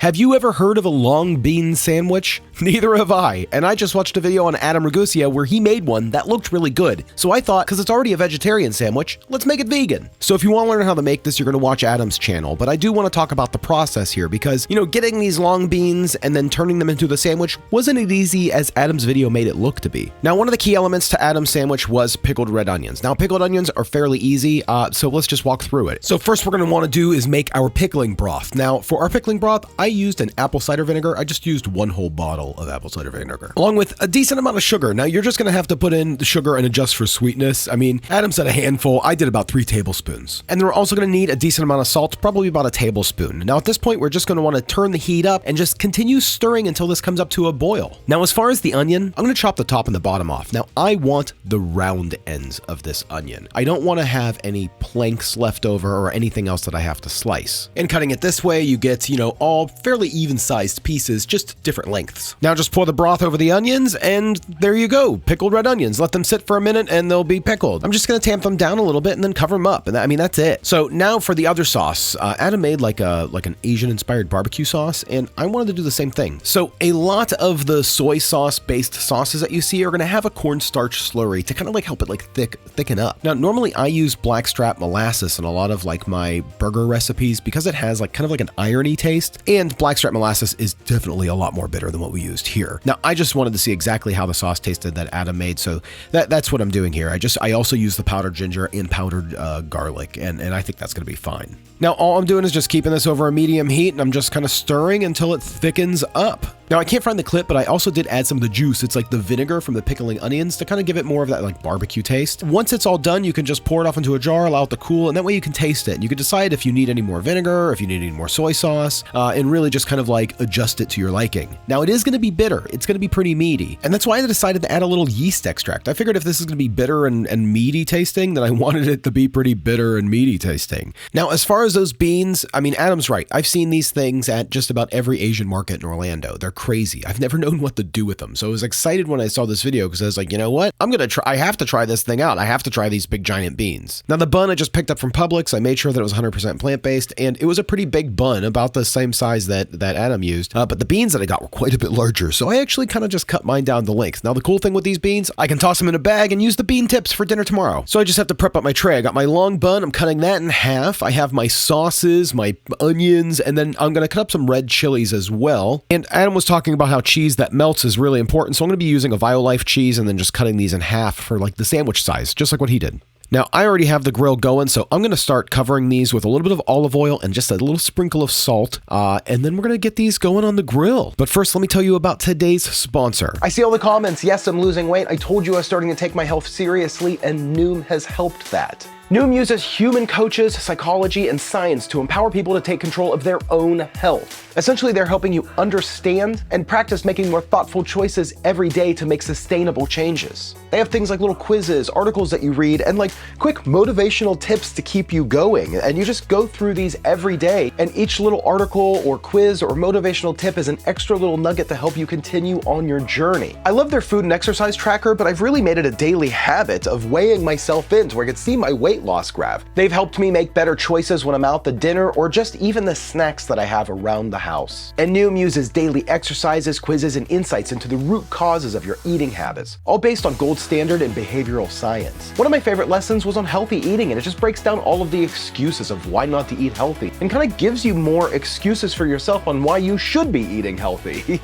Have you ever heard of a long bean sandwich? Neither have I, and I just watched a video on Adam Ragusa where he made one that looked really good. So I thought, because it's already a vegetarian sandwich, let's make it vegan. So if you want to learn how to make this, you're going to watch Adam's channel, but I do want to talk about the process here because, getting these long beans and then turning them into the sandwich wasn't as easy as Adam's video made it look to be. Now, one of the key elements to Adam's sandwich was pickled red onions. Now, pickled onions are fairly easy, so let's just walk through it. So first we're going to want to do is make our pickling broth. Now, for our pickling broth, I used an apple cider vinegar. I just used one whole bottle of apple cider vinegar, along with a decent amount of sugar. Now, you're just going to have to put in the sugar and adjust for sweetness. I mean, Adam said a handful. I did about 3 tablespoons. And we're also going to need a decent amount of salt, probably about a tablespoon. Now, at this point, we're just going to want to turn the heat up and just continue stirring until this comes up to a boil. Now, as far as the onion, I'm going to chop the top and the bottom off. Now, I want the round ends of this onion. I don't want to have any planks left over or anything else that I have to slice. And cutting it this way, you get, all fairly even-sized pieces, just different lengths. Now just pour the broth over the onions, and there you go, pickled red onions. Let them sit for a minute, and they'll be pickled. I'm just gonna tamp them down a little bit and then cover them up, and that's it. So now for the other sauce, Adam made like an Asian-inspired barbecue sauce, and I wanted to do the same thing. So a lot of the soy sauce-based sauces that you see are gonna have a cornstarch slurry to kind of help it thicken up. Now normally I use blackstrap molasses in a lot of my burger recipes because it has kind of an irony taste, and blackstrap molasses is definitely a lot more bitter than what we used here. Now, I just wanted to see exactly how the sauce tasted that Adam made, so that's what I'm doing here. I also use the powdered ginger and powdered garlic, and I think that's going to be fine. Now, all I'm doing is just keeping this over a medium heat, and I'm just kind of stirring until it thickens up. Now, I can't find the clip, but I also did add some of the juice. It's like the vinegar from the pickling onions to kind of give it more of that barbecue taste. Once it's all done, you can just pour it off into a jar, allow it to cool, and that way you can taste it. And you can decide if you need any more vinegar, if you need any more soy sauce, and really just kind of adjust it to your liking. Now, it is going to be bitter. It's going to be pretty meaty. And that's why I decided to add a little yeast extract. I figured if this is going to be bitter and meaty tasting, then I wanted it to be pretty bitter and meaty tasting. Now, as far as those beans, Adam's right. I've seen these things at just about every Asian market in Orlando. They're crazy. I've never known what to do with them. So I was excited when I saw this video because I was like, you know what? I have to try this thing out. I have to try these big giant beans. Now the bun I just picked up from Publix. I made sure that it was 100% plant-based, and it was a pretty big bun, about the same size that Adam used. But the beans that I got were quite a bit larger. So I actually kind of just cut mine down to length. Now the cool thing with these beans, I can toss them in a bag and use the bean tips for dinner tomorrow. So I just have to prep up my tray. I got my long bun. I'm cutting that in half. I have my sauces, my onions, and then I'm going to cut up some red chilies as well. And Adam was talking about how cheese that melts is really important. So I'm going to be using a Violife cheese and then just cutting these in half for the sandwich size, just like what he did. Now, I already have the grill going, so I'm going to start covering these with a little bit of olive oil and just a little sprinkle of salt, and then we're going to get these going on the grill. But first, let me tell you about today's sponsor. I see all the comments. Yes, I'm losing weight. I told you I was starting to take my health seriously, and Noom has helped that. Noom uses human coaches, psychology, and science to empower people to take control of their own health. Essentially, they're helping you understand and practice making more thoughtful choices every day to make sustainable changes. They have things like little quizzes, articles that you read, and quick motivational tips to keep you going. And you just go through these every day, and each little article or quiz or motivational tip is an extra little nugget to help you continue on your journey. I love their food and exercise tracker, but I've really made it a daily habit of weighing myself in to where I can see my weight loss graph. They've helped me make better choices when I'm out to dinner or just even the snacks that I have around the house. And Noom uses daily exercises, quizzes, and insights into the root causes of your eating habits, all based on gold standard and behavioral science. One of my favorite lessons was on healthy eating, and it just breaks down all of the excuses of why not to eat healthy and kind of gives you more excuses for yourself on why you should be eating healthy.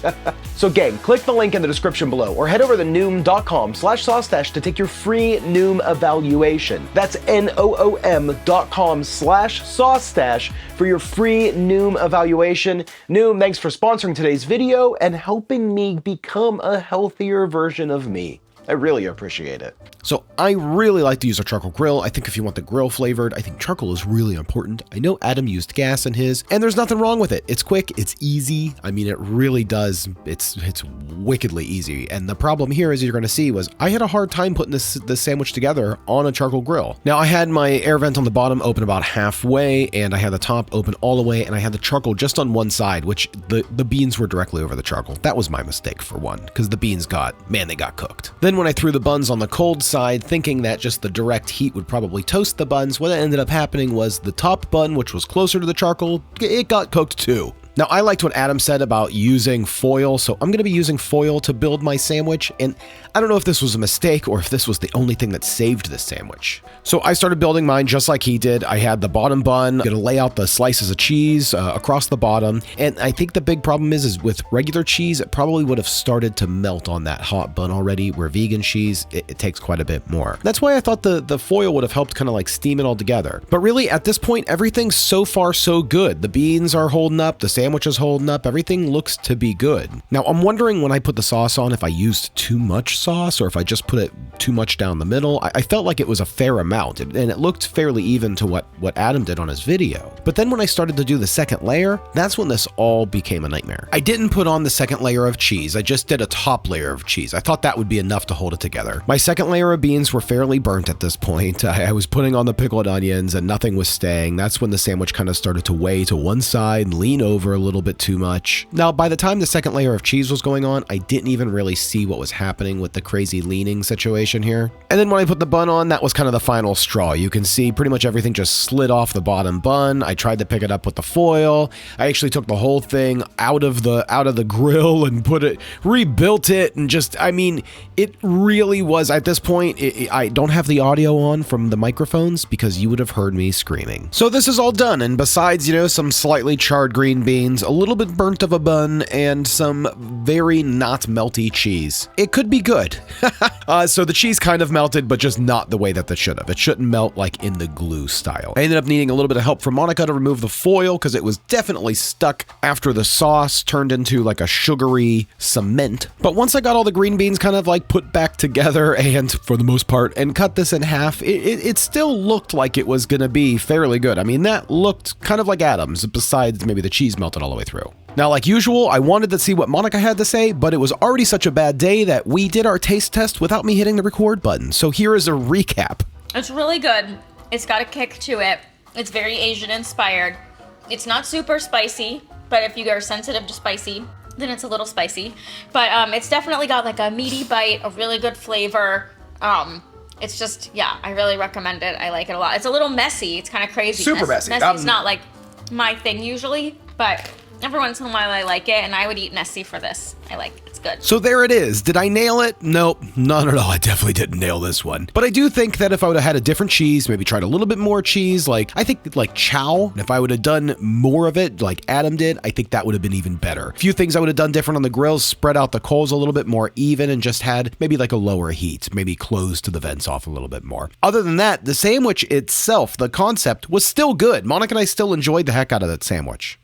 So gang, click the link in the description below or head over to noom.com/Saucestache to take your free Noom evaluation. That's noom.com/Saucestache for your free Noom evaluation. Noom, thanks for sponsoring today's video and helping me become a healthier version of me. I really appreciate it. So I really like to use a charcoal grill. I think if you want the grill flavored, I think charcoal is really important. I know Adam used gas in his, and there's nothing wrong with it. It's quick, it's easy. It really does. It's wickedly easy. And the problem here, as you're going to see, was I had a hard time putting this sandwich together on a charcoal grill. Now I had my air vent on the bottom open about halfway, and I had the top open all the way, and I had the charcoal just on one side, which the beans were directly over the charcoal. That was my mistake for one, because the beans got cooked. Then when I threw the buns on the cold side, thinking that just the direct heat would probably toast the buns, what ended up happening was the top bun, which was closer to the charcoal, it got cooked too. Now, I liked what Adam said about using foil, so I'm going to be using foil to build my sandwich, and I don't know if this was a mistake or if this was the only thing that saved this sandwich. So I started building mine just like he did. I had the bottom bun, going to lay out the slices of cheese across the bottom, and I think the big problem is with regular cheese, it probably would have started to melt on that hot bun already, where vegan cheese, it takes quite a bit more. That's why I thought the foil would have helped kind of like steam it all together. But really, at this point, everything's so far so good. The beans are holding up, the sandwich is holding up, everything looks to be good. Now, I'm wondering when I put the sauce on if I used too much sauce or if I just put it too much down the middle. I felt like it was a fair amount, and it looked fairly even to what Adam did on his video. But then when I started to do the second layer, that's when this all became a nightmare. I didn't put on the second layer of cheese, I just did a top layer of cheese. I thought that would be enough to hold it together. My second layer of beans were fairly burnt at this point. I was putting on the pickled onions and nothing was staying. That's when the sandwich kind of started to weigh to one side, lean over a little bit too much. Now, by the time the second layer of cheese was going on, I didn't even really see what was happening with the crazy leaning situation here. And then when I put the bun on, that was kind of the final straw. You can see pretty much everything just slid off the bottom bun. I tried to pick it up with the foil. I actually took the whole thing out of the grill and rebuilt it, and just, I mean, it really was, at this point, I don't have the audio on from the microphones because you would have heard me screaming. So this is all done, and besides, some slightly charred green beans, a little bit burnt of a bun, and some very not melty cheese, it could be good. So the cheese kind of melted, but just not the way that it should have. It shouldn't melt like in the glue style. I ended up needing a little bit of help from Monica to remove the foil because it was definitely stuck after the sauce turned into like a sugary cement. But once I got all the green beans kind of like put back together, and for the most part, and cut this in half, it still looked like it was gonna be fairly good. I mean, that looked kind of like Adam's, besides maybe the cheese melted all the way through. Now, like usual, I wanted to see what Monica had to say, but it was already such a bad day that we did our taste test without me hitting the record button. So here is a recap. It's really good. It's got a kick to it. It's very Asian inspired. It's not super spicy, but if you are sensitive to spicy, then it's a little spicy. But it's definitely got like a meaty bite, a really good flavor. It's just, yeah, I really recommend it. I like it a lot. It's a little messy. It's kind of crazy. Super messy. Messy's not like my thing usually, but every once in a while I like it, and I would eat Nessie for this. I like it. It's good. So there it is. Did I nail it? Nope, not at all. I definitely didn't nail this one. But I do think that if I would have had a different cheese, maybe tried a little bit more cheese, I think chow, if I would have done more of it like Adam did, I think that would have been even better. A few things I would have done different on the grills, spread out the coals a little bit more even, and just had maybe like a lower heat, maybe closed the vents off a little bit more. Other than that, the sandwich itself, the concept, was still good. Monica and I still enjoyed the heck out of that sandwich.